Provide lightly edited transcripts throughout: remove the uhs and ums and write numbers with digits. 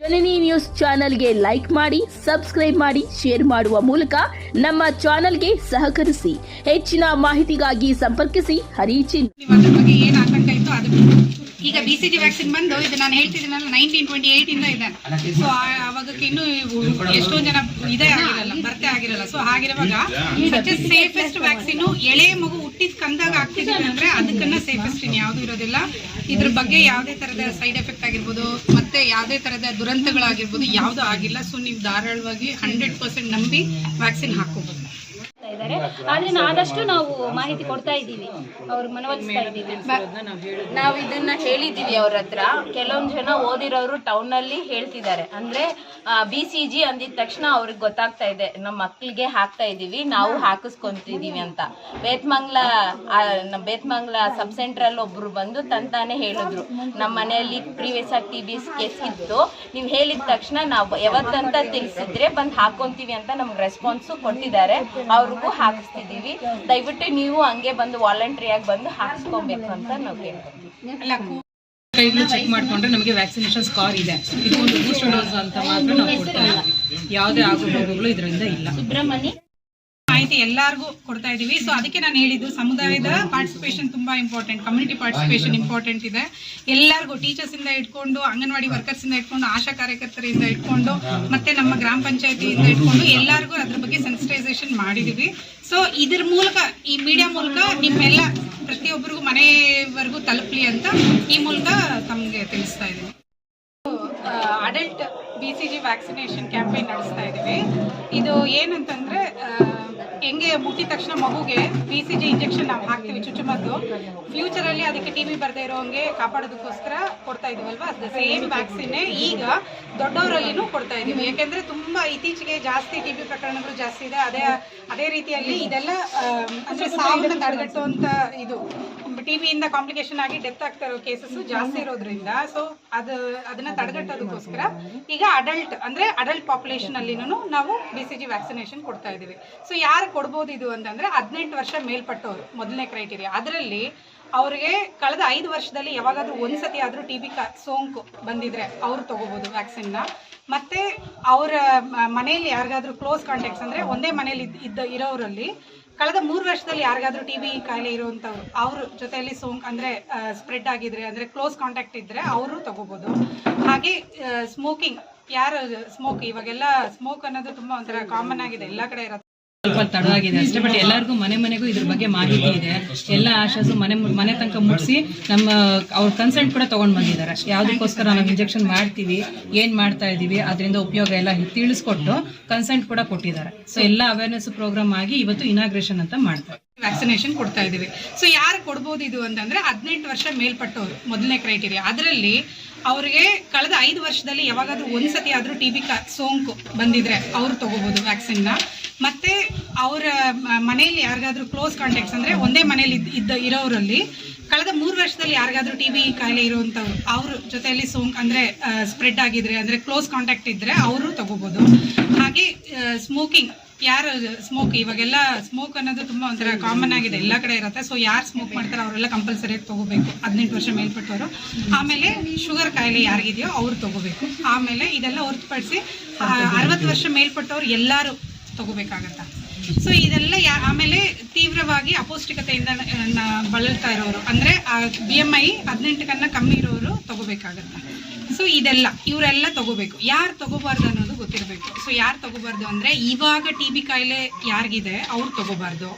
ಜನನಿ news ಚಾನೆಲ್ಗೆ like ಮಾಡಿ, subscribe ಮಾಡಿ, ಶೇರ್ ಮಾಡುವ ಮೂಲಕ ನಮ್ಮ ಚಾನೆಲ್ಗೆ ಸಹಕರಿಸಿ. ಹೆಚ್ಚಿನ ಮಾಹಿತಿಗಾಗಿ ಸಂಪರ್ಕಿಸಿ ಹರಿಚಿನ್. ಅದ್ರ ಬಗ್ಗೆ ಏನು ಆತಂಕ ಇತ್ತು ಅದು ಈಗ BCG ವ್ಯಾಕ್ಸಿನ್ ಬಂದು ಇದು ನಾನು ಹೇಳ್ತಿದ್ದೀನಲ್ಲ 1928 ಇಂದ ಇದೆ. ಸೊ ಅವಾಗಕ್ಕೆ ಇನ್ನೂ ಎಷ್ಟೊಂದು ಜನ ಇದೇ ಆಗಿರಲ್ಲ, ಬರ್ತೆ ಆಗಿರಲ್ಲ. ಸೊ ಹಾಗಿರುವಾಗ ಸಚ್ ಸೇಫೆಸ್ಟ್ ವ್ಯಾಕ್ಸಿನ್ ಎಳೆ ಮಗು ಹುಟ್ಟಿದ ಕಂದಾಗ ಆಗ್ತಿದ್ದೀವಿ ಅಂದ್ರೆ ಅದಕ್ಕನ್ನ ಸೇಫೆಸ್ಟ್ ಯಾವುದು ಇರೋದಿಲ್ಲ. ಇದ್ರ ಬಗ್ಗೆ ಯಾವುದೇ ತರದ ಸೈಡ್ ಎಫೆಕ್ಟ್ ಆಗಿರ್ಬೋದು ಮತ್ತೆ ಯಾವುದೇ ತರದ ದುರಂತಗಳಾಗಿರ್ಬೋದು ಯಾವುದು ಆಗಿಲ್ಲ. ಸೊ ನೀವು ಧಾರಾಳವಾಗಿ 100% ನಂಬಿ ವ್ಯಾಕ್ಸಿನ್ ಹಾಕೋಬಹುದು. ಆದ್ರೆ ಆದಷ್ಟು ನಾವು ಮಾಹಿತಿ ಕೊಡ್ತಾ ಇದ್ದೀವಿ, ಅವ್ರು ಮನವೊಲಿಸ್ತಾ ಇದ್ದೀವಿ. ನಾವು ಇದನ್ನ ಹೇಳಿದ್ದೀವಿ ಅವ್ರ ಹತ್ರ. ಕೆಲವೊಂದು ಜನ ಓದಿರೋರು ಟೌನ್ ಅಲ್ಲಿ ಹೇಳ್ತಿದ್ದಾರೆ, ಅಂದ್ರೆ BCG ಅಂದಿದ ತಕ್ಷಣ ಅವ್ರಿಗೆ ಗೊತ್ತಾಗ್ತಾ ಇದೆ ನಮ್ಮ ಮಕ್ಳಿಗೆ ಹಾಕ್ತಾ ಇದೀವಿ, ನಾವು ಹಾಕಿಸ್ಕೊಂತಿದೀವಿ ಅಂತ. ಬೇತ್ಮಂಗ್ಲ ಸಬ್ ಸೆಂಟರ್ ಅಲ್ಲಿ ಒಬ್ರು ಬಂದು ತಂತಾನೆ ಹೇಳಿದ್ರು, ನಮ್ಮ ಮನೆಯಲ್ಲಿ ಪ್ರೀವಿಯಸ್ ಆಗಿ TB ಕೇಸ್ ಇತ್ತು, ನೀವು ಹೇಳಿದ ತಕ್ಷಣ ನಾವು ಯಾವತ್ತಂತ ತಿಳಿಸಿದ್ರೆ ಬಂದು ಹಾಕೊಂತೀವಿ ಅಂತ ನಮ್ಗೆ ರೆಸ್ಪಾನ್ಸ್ ಕೊಟ್ಟಿದ್ದಾರೆ. ಅವ್ರಿಗೂ ಹಾಕಿಸ್ತಿದೀವಿ. ದಯವಿಟ್ಟು ನೀವು ಹಂಗೆ ಬಂದು ವಾಲಂಟ್ರಿಯಾಗಿ ಬಂದು ಹಾಕಿಸ್ಕೊಬೇಕು ಅಂತ ನಾವು ಕೇಳ್ತೀವಿ. ಚೆಕ್ ಮಾಡ್ಕೊಂಡ್ರೆ ನಮಗೆ ವ್ಯಾಕ್ಸಿನೇಷನ್ ಸ್ಕಾರ್ ಇದೆ. ಇದು ಒಂದು ಬೂಸ್ಟರ್ ಡೋಸ್ ಅಂತ ಮಾತ್ರ ನಾವು ಕೊಡ್ತಾ ಇದ್ದೀವಿ. ಯಾವುದೇ ಆಗುಗಳು ಇದರಿಂದ ಇಲ್ಲ. ಸುಬ್ರಹ್ಮಣ್ಯ ಮಾಹಿತಿ ಎಲ್ಲರಿಗೂ ಕೊಡ್ತಾ ಇದೀವಿ. ಸೊ ಅದಕ್ಕೆ ನಾನು ಹೇಳಿದ್ದು ಸಮುದಾಯದ ಪಾರ್ಟಿಸಿಪೇಷನ್ ತುಂಬಾ ಇಂಪಾರ್ಟೆಂಟ್, ಕಮ್ಯುನಿಟಿ ಪಾರ್ಟಿಸಿಪೇಷನ್ ಇಂಪಾರ್ಟೆಂಟ್ ಇದೆ. ಎಲ್ಲರಿಗೂ ಟೀಚರ್ಸ್ ಇಂದ ಇಟ್ಕೊಂಡು, ಅಂಗನವಾಡಿ ವರ್ಕರ್ಸ್ ಇಂದ ಇಟ್ಕೊಂಡು, ಆಶಾ ಕಾರ್ಯಕರ್ತರಿಂದ ಇಟ್ಕೊಂಡು, ಮತ್ತೆ ನಮ್ಮ ಗ್ರಾಮ ಪಂಚಾಯತಿಯಿಂದ ಇಟ್ಕೊಂಡು ಎಲ್ಲರಿಗೂ ಅದ್ರ ಬಗ್ಗೆ ಸೆನ್ಸಿಟೈಸೇಷನ್ ಮಾಡಿದೀವಿ. ಸೊ ಇದ್ರ ಮೂಲಕ, ಈ ಮೀಡಿಯಾ ಮೂಲಕ ನಿಮ್ಮೆಲ್ಲ ಪ್ರತಿಯೊಬ್ಬರಿಗೂ ಮನೆವರೆಗೂ ತಲುಪಲಿ ಅಂತ ಈ ಮೂಲಕ ತಮಗೆ ತಿಳಿಸ್ತಾ ಇದ್ದೀವಿ. ಅಡಲ್ಟ್ BCG ವ್ಯಾಕ್ಸಿನೇಷನ್ ಕ್ಯಾಂಪೇನ್ ನಡೆಸ್ತಾ ಇದ್ದೀವಿ. ಇದು ಏನಂತಂದ್ರೆ ಹೆಂಗೆ ಮುಟ್ಟಿದ ತಕ್ಷಣ ಮಗುಗೆ BCG ಇಂಜೆಕ್ಷನ್ ನಾವು ಹಾಕ್ತೀವಿ, ಚುಚ್ಚುಮದ್ದು. ಫ್ಯೂಚರ್ ಅಲ್ಲಿ ಅದಕ್ಕೆ TB ಬರದೇ ಇರೋಂಗೆ ಕಾಪಾಡೋದಕ್ಕೋಸ್ಕರ ಕೊಡ್ತಾ ಇದೀವಲ್ವಾ, ಅದು ಸೇಮ್ ವ್ಯಾಕ್ಸಿನ್ ಈಗ ದೊಡ್ಡವರಲ್ಲಿನೂ ಕೊಡ್ತಾ ಇದೀವಿ. ಯಾಕೆಂದ್ರೆ ತುಂಬಾ ಇತ್ತೀಚೆಗೆ ಜಾಸ್ತಿ TB ಪ್ರಕರಣಗಳು ಜಾಸ್ತಿ ಇದೆ. ಅದೇ ರೀತಿಯಲ್ಲಿ ಇದೆಲ್ಲ ಅಂದ್ರೆ ಸಾವನ್ನ ತಡೆಗಟ್ಟುವಂತ ಇದು TB ಇಂದ ಕಾಂಪ್ಲಿಕೇಶನ್ ಆಗಿ ಡೆತ್ ಆಗ್ತಾ ಇರೋ ಕೇಸಸ್ ಜಾಸ್ತಿ ಇರೋದ್ರಿಂದ, ಸೊ ಅದನ್ನ ತಡೆಗಟ್ಟೋದಕ್ಕೋಸ್ಕರ ಈಗ ಅಡಲ್ಟ್ ಪಾಪ್ಯುಲೇಷನ್ ಅಲ್ಲಿನೂ ನಾವು BCG ವ್ಯಾಕ್ಸಿನೇಷನ್ ಕೊಡ್ತಾ ಇದೀವಿ. ಸೊ ಯಾರು ಕೊಡ್ಬೋದು ಇದು ಅಂತಂದ್ರೆ 18 ವರ್ಷ ಮೇಲ್ಪಟ್ಟವರು ಮೊದಲನೇ ಕ್ರೈಟೀರಿಯಾ. ಅದರಲ್ಲಿ ಅವ್ರಿಗೆ ಕಳೆದ 5 ವರ್ಷದಲ್ಲಿ ಯಾವಾಗಾದ್ರೂ ಒಂದ್ಸತಿ ಆದ್ರೂ TB ಸೋಂಕು ಬಂದಿದ್ರೆ ಅವ್ರು ತಗೋಬಹುದು ವ್ಯಾಕ್ಸಿನ್ನ. ಮತ್ತೆ ಅವರ ಮನೆಯಲ್ಲಿ ಯಾರಿಗಾದ್ರೂ ಕ್ಲೋಸ್ ಕಾಂಟ್ಯಾಕ್ಟ್ಸ್ ಅಂದ್ರೆ ಒಂದೇ ಮನೆಯಲ್ಲಿ ಇರೋರಲ್ಲಿ ಕಳೆದ 3 ವರ್ಷದಲ್ಲಿ ಯಾರಿಗಾದ್ರೂ TB ಕಾಯಿಲೆ ಇರುವಂತವ್ರು, ಅವ್ರ ಜೊತೆಯಲ್ಲಿ ಸೋಂಕು ಅಂದ್ರೆ ಸ್ಪ್ರೆಡ್ ಆಗಿದ್ರೆ, ಅಂದ್ರೆ ಕ್ಲೋಸ್ ಕಾಂಟ್ಯಾಕ್ಟ್ ಇದ್ರೆ ಅವರು ತಗೋಬಹುದು. ಹಾಗೆ ಸ್ಮೋಕಿಂಗ್, ಯಾರು ಇವಾಗೆಲ್ಲ ಸ್ಮೋಕ್ ಅನ್ನೋದು ತುಂಬಾ ಒಂಥರ ಕಾಮನ್ ಆಗಿದೆ, ಎಲ್ಲಾ ಕಡೆ ಇರುತ್ತೆ. ಸ್ವಲ್ಪ ತಡವಾಗಿದೆ ಅಷ್ಟೇ, ಬಟ್ ಎಲ್ಲರಿಗೂ ಮನೆಗೂ ಇದ್ರ ಬಗ್ಗೆ ಮಾಹಿತಿ ಇದೆ. ಎಲ್ಲ ಆಶಾಸು ಮನೆ ತನಕ ಮುಗಿಸಿ ಅವ್ರ ಕನ್ಸೆಂಟ್ ಕೂಡ ತಗೊಂಡ್ ಬಂದಿದ್ದಾರೆ. ಯಾವುದಕ್ಕೋಸ್ಕರ ನಾವು ಇಂಜೆಕ್ಷನ್ ಮಾಡ್ತೀವಿ, ಏನ್ ಮಾಡ್ತಾ ಇದೀವಿ, ಅದರಿಂದ ಉಪಯೋಗ ಎಲ್ಲ ತಿಳಿಸ್ಕೊಟ್ಟು ಕನ್ಸೆಂಟ್ ಕೂಡ ಕೊಟ್ಟಿದ್ದಾರೆ. ಸೊ ಎಲ್ಲ ಅವೇರ್ನೆಸ್ ಪ್ರೋಗ್ರಾಮ್ ಆಗಿ ಇವತ್ತು ಇನಾಗ್ರೇಷನ್ ಅಂತ ಮಾಡ್ತಾರೆ. ವ್ಯಾಕ್ಸಿನೇಷನ್ ಕೊಡ್ತಾ ಇದೀವಿ. ಸೊ ಯಾರು ಕೊಡ್ಬೋದು ಇದು ಅಂತಂದ್ರೆ 18 ವರ್ಷ ಮೇಲ್ಪಟ್ಟವರು ಮೊದಲನೇ ಕ್ರೈಟೀರಿಯಾ. ಅದರಲ್ಲಿ ಅವ್ರಿಗೆ ಕಳೆದ 5 ವರ್ಷದಲ್ಲಿ ಯಾವಾಗಾದ್ರೂ ಒಂದ್ಸತಿ ಆದ್ರೂ TB ಸೋಂಕು ಬಂದಿದ್ರೆ ಅವ್ರು ತಗೋಬಹುದು ವ್ಯಾಕ್ಸಿನ್ನ. ಮತ್ತೆ ಅವರ ಮನೆಯಲ್ಲಿ ಯಾರಿಗಾದ್ರೂ ಕ್ಲೋಸ್ ಕಾಂಟ್ಯಾಕ್ಟ್ಸ್ ಅಂದ್ರೆ ಒಂದೇ ಮನೆಯಲ್ಲಿ ಇರೋರಲ್ಲಿ ಕಳೆದ 3 ವರ್ಷದಲ್ಲಿ ಯಾರಿಗಾದ್ರೂ TB ಕಾಯಿಲೆ ಇರುವಂತವ್ರು, ಅವ್ರ ಜೊತೆಯಲ್ಲಿ ಸೋಂಕು ಅಂದ್ರೆ ಸ್ಪ್ರೆಡ್ ಆಗಿದ್ರೆ, ಅಂದ್ರೆ ಕ್ಲೋಸ್ ಕಾಂಟ್ಯಾಕ್ಟ್ ಇದ್ರೆ ಅವರು ತಗೋಬಹುದು. ಹಾಗೆ ಸ್ಮೋಕಿಂಗ್, ಯಾರು ಇವಾಗೆಲ್ಲ ಸ್ಮೋಕ್ ಅನ್ನೋದು ತುಂಬಾ ಒಂಥರ ಕಾಮನ್ ಆಗಿದೆ, ಎಲ್ಲಾ ಕಡೆ ಇರುತ್ತೆ. ಸೊ ಯಾರು ಸ್ಮೋಕ್ ಮಾಡ್ತಾರೆ ಅವರೆಲ್ಲ ಕಂಪಲ್ಸರಿ ತಗೋಬೇಕು, 18 ವರ್ಷ ಮೇಲ್ಪಟ್ಟವರು. ಆಮೇಲೆ ಶುಗರ್ ಕಾಯಿಲೆ ಯಾರಿಗಿದೆಯೋ ಅವ್ರು ತಗೋಬೇಕು. ಆಮೇಲೆ ಇದೆಲ್ಲ ಹೊರತುಪಡಿಸಿ 60 ವರ್ಷ ಮೇಲ್ಪಟ್ಟವ್ರು ಎಲ್ಲರೂ ತಗೋಬೇಕಾಗತ್ತ. ಸೊ ಇದೆಲ್ಲ ಆಮೇಲೆ ತೀವ್ರವಾಗಿ ಅಪೌಷ್ಟಿಕತೆಯಿಂದ ಬಳಲ್ತಾ ಇರೋರು, ಅಂದ್ರೆ BMI 18 ಕಮ್ಮಿ ಇರೋರು ತಗೋಬೇಕಾಗತ್ತ. ಸೊ ಇವರೆಲ್ಲ ತಗೋಬೇಕು. ಯಾರು ತಗೋಬಾರ್ದು ಅನ್ನೋದು ಗೊತ್ತಿರಬೇಕು. ಸೊ ಯಾರು ತಗೋಬಾರ್ದು ಅಂದ್ರೆ ಇವಾಗ TB ಕಾಯಿಲೆ ಯಾರಿಗಿದೆ ಅವ್ರು ತಗೋಬಾರ್ದು.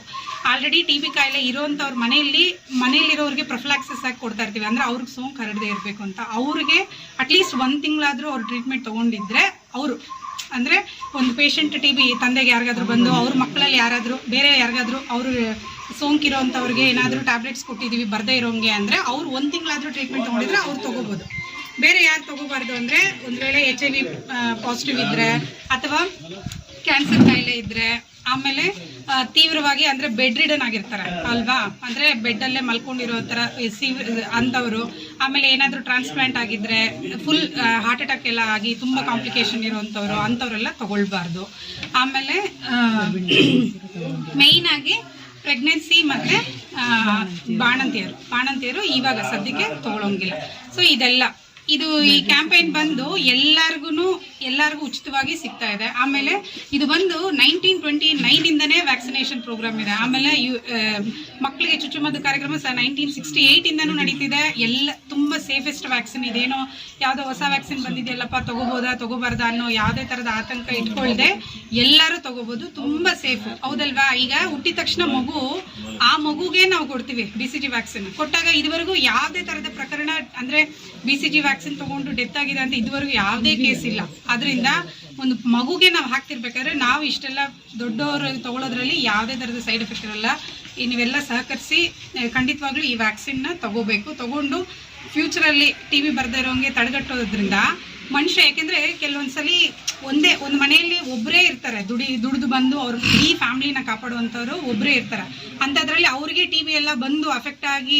ಆಲ್ರೆಡಿ TB ಕಾಯಿಲೆ ಇರೋಂಥವ್ರ ಮನೆಯಲ್ಲಿರೋರಿಗೆ ಪ್ರೊಫ್ಲಾಕ್ಸಿಸ್ ಆಗಿ ಕೊಡ್ತಾ ಇರ್ತೀವಿ, ಅಂದ್ರೆ ಅವ್ರಿಗೆ ಸೋಂಕು ಹರಡದೇ ಇರಬೇಕು ಅಂತ. ಅವ್ರಿಗೆ ಅಟ್ಲೀಸ್ಟ್ 1 ತಿಂಗಳಾದ್ರೂ ಅವ್ರು ಟ್ರೀಟ್ಮೆಂಟ್ ತಗೊಂಡಿದ್ರೆ, ಅವರು ಅಂದ್ರೆ ಒಂದು ಪೇಷಂಟ್ TB ತಂದೆಗೆ ಯಾರಿಗಾದ್ರೂ ಬಂದು ಅವ್ರ ಮಕ್ಕಳಲ್ಲಿ ಯಾರಾದ್ರೂ ಬೇರೆ ಯಾರಿಗಾದ್ರೂ ಅವರು ಸೋಂಕಿರೋಂಥವ್ರಿಗೆ ಏನಾದರೂ ಟ್ಯಾಬ್ಲೆಟ್ಸ್ ಕೊಟ್ಟಿದ್ದೀವಿ ಬರದೇ ಇರೋಂಗೆ ಅಂದ್ರೆ ಅವ್ರು 1 ತಿಂಗಳಾದ್ರೂ ಟ್ರೀಟ್ಮೆಂಟ್ ತಗೊಂಡಿದ್ರೆ ಅವ್ರು ತಗೋಬಹುದು. ಬೇರೆ ಯಾರು ತಗೋಬಾರ್ದು ಅಂದ್ರೆ ಒಂದ್ ವೇಳೆ HIV ಪಾಸಿಟಿವ್ ಇದ್ರೆ, ಅಥವಾ ಕ್ಯಾನ್ಸರ್ ಕಾಯಿಲೆ ಇದ್ರೆ, ಆಮೇಲೆ ತೀವ್ರವಾಗಿ ಅಂದ್ರೆ ಬೆಡ್ ರಿಡನ್ ಆಗಿರ್ತಾರೆ ಅಲ್ವಾ, ಅಂದ್ರೆ ಬೆಡ್ ಅಲ್ಲೇ ಮಲ್ಕೊಂಡಿರೋ ತರ ಅಂತವರು, ಆಮೇಲೆ ಏನಾದ್ರೂ ಟ್ರಾನ್ಸ್ಪ್ಲಾಂಟ್ ಆಗಿದ್ರೆ, ಫುಲ್ ಹಾರ್ಟ್ ಅಟ್ಯಾಕ್ ಎಲ್ಲ ಆಗಿ ತುಂಬಾ ಕಾಂಪ್ಲಿಕೇಶನ್ ಇರುವಂತವ್ರು, ಅಂತವ್ರೆಲ್ಲ ತಗೊಳ್ಬಾರ್ದು. ಆಮೇಲೆ ಮೇಯ್ನ್ ಆಗಿ ಪ್ರೆಗ್ನೆನ್ಸಿ ಮತ್ತೆ ಬಾಣಂತಿಯರು ಇವಾಗ ಸದ್ಯಕ್ಕೆ ತಗೊಳಂಗಿಲ್ಲ. ಸೊ ಇದೆಲ್ಲ ಇದು ಈ ಕ್ಯಾಂಪೇನ್ ಬಂದು ಎಲ್ಲರಿಗೂ ಉಚಿತವಾಗಿ ಸಿಗ್ತಾ ಇದೆ. ಆಮೇಲೆ ಇದು ಬಂದು 1929 ಇಂದನೇ ವ್ಯಾಕ್ಸಿನೇಷನ್ ಪ್ರೋಗ್ರಾಮ್ ಇದೆ. ಆಮೇಲೆ ಮಕ್ಕಳಿಗೆ ಚುಚ್ಚುಮದ್ದು ಕಾರ್ಯಕ್ರಮ 1968 ಇಂದನೂ ನಡೀತಿದೆ. ಎಲ್ಲ ತುಂಬಾ ಸೇಫೆಸ್ಟ್ ವ್ಯಾಕ್ಸಿನ್. ಇದೇನೋ ಯಾವುದೋ ಹೊಸ ವ್ಯಾಕ್ಸಿನ್ ಬಂದಿದೆಯಲ್ಲಪ್ಪ ತಗೋಬೋದಾ ತಗೋಬಾರ್ದಾ ಅನ್ನೋ ಯಾವುದೇ ತರದ ಆತಂಕ ಇಟ್ಕೊಳ್ದೆ ಎಲ್ಲರೂ ತಗೋಬಹುದು. ತುಂಬಾ ಸೇಫ್, ಹೌದಲ್ವಾ? ಈಗ ಹುಟ್ಟಿದ ತಕ್ಷಣ ಆ ಮಗುಗೆ ನಾವು ಕೊಡ್ತೀವಿ BCG ವ್ಯಾಕ್ಸಿನ್. ಕೊಟ್ಟಾಗ ಇದುವರೆಗೂ ಯಾವುದೇ ತರದ ಪ್ರಕರಣ ಅಂದ್ರೆ BCG ವ್ಯಾಕ್ಸಿನ್ ತಗೊಂಡು ಡೆತ್ ಆಗಿದೆ ಅಂತ ಇದುವರೆಗೂ ಯಾವುದೇ ಕೇಸ್ ಇಲ್ಲ. ಆದ್ರಿಂದ ಒಂದು ಮಗುಗೆ ನಾವು ಹಾಕ್ತಿರ್ಬೇಕಾದ್ರೆ ನಾವು ಇಷ್ಟೆಲ್ಲ ದೊಡ್ಡವರು ತಗೊಳ್ಳೋದ್ರಲ್ಲಿ ಯಾವುದೇ ತರದ ಸೈಡ್ ಎಫೆಕ್ಟ್ ಇರಲ್ಲ. ನೀವೆಲ್ಲ ಸಹಕರಿಸಿ ಖಂಡಿತವಾಗ್ಲೂ ಈ ವ್ಯಾಕ್ಸಿನ್ನ ತಗೋಬೇಕು. ತಗೊಂಡು ಫ್ಯೂಚರಲ್ಲಿ TB ಬರ್ದೇ ಇರೋಂಗೆ ತಡೆಗಟ್ಟೋದ್ರಿಂದ ಮನುಷ್ಯ, ಯಾಕೆಂದ್ರೆ ಕೆಲವೊಂದ್ಸಲಿ ಒಂದು ಮನೆಯಲ್ಲಿ ಒಬ್ಬರೇ ಇರ್ತಾರೆ, ದುಡಿದು ಬಂದು ಅವ್ರ ಈ ಫ್ಯಾಮಿಲಿನ ಕಾಪಾಡುವಂಥವ್ರು ಒಬ್ಬರೇ ಇರ್ತಾರೆ. ಅಂಥದ್ರಲ್ಲಿ ಅವ್ರಿಗೆ TB ಎಲ್ಲ ಬಂದು ಅಫೆಕ್ಟ್ ಆಗಿ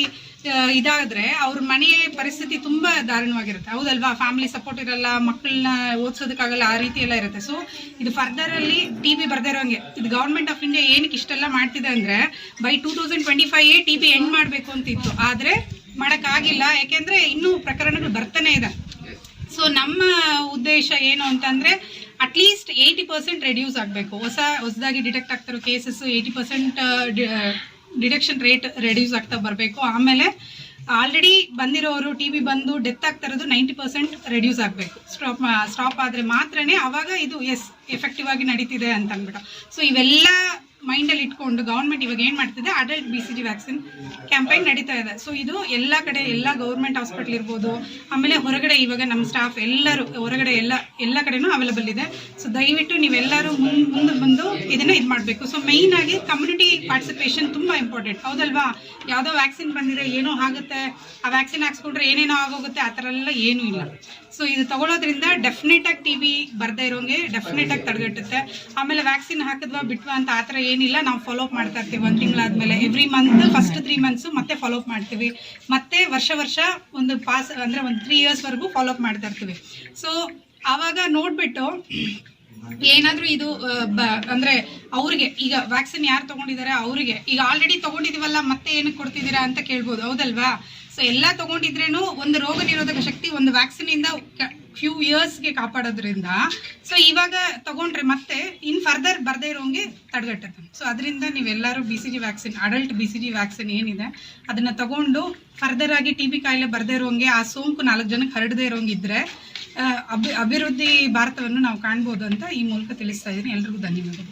ಇದಾದ್ರೆ ಅವ್ರ ಮನೆ ಪರಿಸ್ಥಿತಿ ತುಂಬಾ ದಾರುಣವಾಗಿರುತ್ತೆ, ಹೌದಲ್ವಾ? ಫ್ಯಾಮಿಲಿ ಸಪೋರ್ಟ್ ಇರಲ್ಲ, ಮಕ್ಕಳನ್ನ ಓದಿಸೋದಕ್ಕಾಗಲ್ಲ, ಆ ರೀತಿ ಎಲ್ಲ ಇರುತ್ತೆ. ಸೊ ಇದು ಫರ್ದರ್ ಅಲ್ಲಿ TB ಬರ್ದೇ ಇರೋಂಗೆ ಇದು ಗವರ್ಮೆಂಟ್ ಆಫ್ ಇಂಡಿಯಾ ಏನಕ್ಕೆ ಇಷ್ಟೆಲ್ಲ ಮಾಡ್ತಿದೆ ಅಂದ್ರೆ ಬೈ 2025 TB ಎಂಡ್ ಮಾಡಬೇಕು ಅಂತಿತ್ತು. ಆದ್ರೆ ಮಾಡೋಕ್ಕಾಗಿಲ್ಲ, ಯಾಕೆಂದ್ರೆ ಇನ್ನೂ ಪ್ರಕರಣಗಳು ಬರ್ತಾನೆ ಇದೆ. ಸೊ ನಮ್ಮ ಉದ್ದೇಶ ಏನು ಅಂತಂದ್ರೆ ಅಟ್ಲೀಸ್ಟ್ 80% ರೆಡ್ಯೂಸ್ ಆಗಬೇಕು. ಹೊಸದಾಗಿ ಡಿಟೆಕ್ಟ್ ಆಗ್ತಿರೋ ಕೇಸಸ್ 80% ಡಿಟೆಕ್ಷನ್ ರೇಟ್ ರೆಡ್ಯೂಸ್ ಆಗ್ತಾ ಬರಬೇಕು. ಆಮೇಲೆ ಆಲ್ರೆಡಿ ಬಂದಿರೋರು TB ಬಂದು ಡೆತ್ ಆಗ್ತಾ ಇರೋದು 90% ರೆಡ್ಯೂಸ್ ಆಗಬೇಕು. ಸ್ಟಾಪ್ ಆದರೆ ಮಾತ್ರನೇ ಅವಾಗ ಇದು ಎಫೆಕ್ಟಿವ್ ಆಗಿ ನಡೀತಿದೆ ಅಂತ ಅಂದ್ಬಿಟ್ಟು. ಸೊ ಇವೆಲ್ಲ ಮೈಂಡಲ್ಲಿ ಇಟ್ಕೊಂಡು ಗೌರ್ಮೆಂಟ್ ಇವಾಗ ಏನು ಮಾಡ್ತಿದೆ, ಅಡಲ್ಟ್ BCG ವ್ಯಾಕ್ಸಿನ್ ಕ್ಯಾಂಪೈನ್ ನಡೀತಾ ಇದೆ. ಸೊ ಇದು ಎಲ್ಲ ಕಡೆ, ಎಲ್ಲ ಗೌರ್ಮೆಂಟ್ ಹಾಸ್ಪಿಟಲ್ ಇರ್ಬೋದು, ಆಮೇಲೆ ಹೊರಗಡೆ ಇವಾಗ ನಮ್ಮ ಸ್ಟಾಫ್ ಎಲ್ಲರೂ ಹೊರಗಡೆ ಎಲ್ಲ ಕಡೆನೂ ಅವೈಲೇಬಲ್ ಇದೆ. ಸೊ ದಯವಿಟ್ಟು ನೀವೆಲ್ಲರೂ ಮುಂದೆ ಬಂದು ಇದನ್ನ ಇದು ಮಾಡಬೇಕು. ಸೊ ಮೇಯ್ನ್ ಆಗಿ ಕಮ್ಯುನಿಟಿ ಪಾರ್ಟಿಸಿಪೇಷನ್ ತುಂಬ ಇಂಪಾರ್ಟೆಂಟ್, ಹೌದಲ್ವಾ? ಯಾವುದೋ ವ್ಯಾಕ್ಸಿನ್ ಬಂದಿದೆ ಏನೋ ಆಗುತ್ತೆ, ಆ ವ್ಯಾಕ್ಸಿನ್ ಹಾಕ್ಸ್ಕೊಂಡ್ರೆ ಏನೇನೋ ಆಗೋಗುತ್ತೆ, ಆ ಥರ ಎಲ್ಲ ಏನೂ ಇಲ್ಲ. ಸೊ ಇದು ತಗೊಳ್ಳೋದ್ರಿಂದ ಡೆಫಿನೆಟ್ ಆಗಿ TB ಬರ್ದೇ ಇರೋಂಗೆ ಡೆಫಿನೆಟ್ ಆಗಿ ತಡೆಗಟ್ಟುತ್ತೆ. ಆಮೇಲೆ ವ್ಯಾಕ್ಸಿನ್ ಹಾಕಿದ್ವಾ ಬಿಟ್ವಾ ಅಂತ ಆ ಥರ ಏನಿಲ್ಲ, ನಾವು ಫಾಲೋ ಅಪ್ ಮಾಡ್ತಾ ಇರ್ತೀವಿ. 1 ತಿಂಗಳಾದ್ಮೇಲೆ ಎವ್ರಿ ಮಂತ್ ಫಸ್ಟ್ 3 months ಮತ್ತೆ ಫಾಲೋ ಅಪ್ ಮಾಡ್ತೀವಿ. ಮತ್ತೆ ವರ್ಷ ಒಂದು ಪಾಸ್ ಅಂದರೆ ಒಂದು 3 years ವರೆಗೂ ಫಾಲೋ ಅಪ್ ಮಾಡ್ತಾ ಇರ್ತೀವಿ. ಸೊ ಆವಾಗ ನೋಡ್ಬಿಟ್ಟು ಏನಾದರೂ ಇದು ಅಂದರೆ ಅವ್ರಿಗೆ ಈಗ ವ್ಯಾಕ್ಸಿನ್ ಯಾರು ತೊಗೊಂಡಿದ್ದಾರೆ ಅವ್ರಿಗೆ ಈಗ ಆಲ್ರೆಡಿ ತೊಗೊಂಡಿದ್ದೀವಲ್ಲ ಮತ್ತೆ ಏನಕ್ಕೆ ಕೊಡ್ತಿದ್ದೀರಾ ಅಂತ ಕೇಳ್ಬೋದು, ಹೌದಲ್ವಾ? ಸೊ ಎಲ್ಲ ತೊಗೊಂಡಿದ್ರೇನು ಒಂದು ರೋಗ ನಿರೋಧಕ ಶಕ್ತಿ ಒಂದು ವ್ಯಾಕ್ಸಿನಿಂದ ಫ್ಯೂ ಇಯರ್ಸ್ಗೆ ಕಾಪಾಡೋದ್ರಿಂದ ಸೊ ಇವಾಗ ತಗೊಂಡ್ರೆ ಮತ್ತೆ ಇನ್ ಫರ್ದರ್ ಬರ್ದೇ ಇರೋಂಗೆ ತಡೆಗಟ್ಟುತ್ತೆ. ಸೊ ಅದರಿಂದ ನೀವೆಲ್ಲರೂ BCG vaccine, adult BCG vaccine ಏನಿದೆ ಅದನ್ನು ತಗೊಂಡು ಫರ್ದರ್ ಆಗಿ TB ಕಾಯಿಲೆ ಬರ್ದೇ ಇರೋಂಗೆ, ಆ ಸೋಂಕು 4 ಜನಕ್ಕೆ ಹರಡದೇ ಇರೋಂಗಿದ್ರೆ ಅಭಿವೃದ್ಧಿ ಭಾರತವನ್ನು ನಾವು ಕಾಣ್ಬೋದು ಅಂತ ಈ ಮೂಲಕ ತಿಳಿಸ್ತಾ ಇದ್ದೀನಿ. ಎಲ್ರಿಗೂ ಧನ್ಯವಾದಗಳು.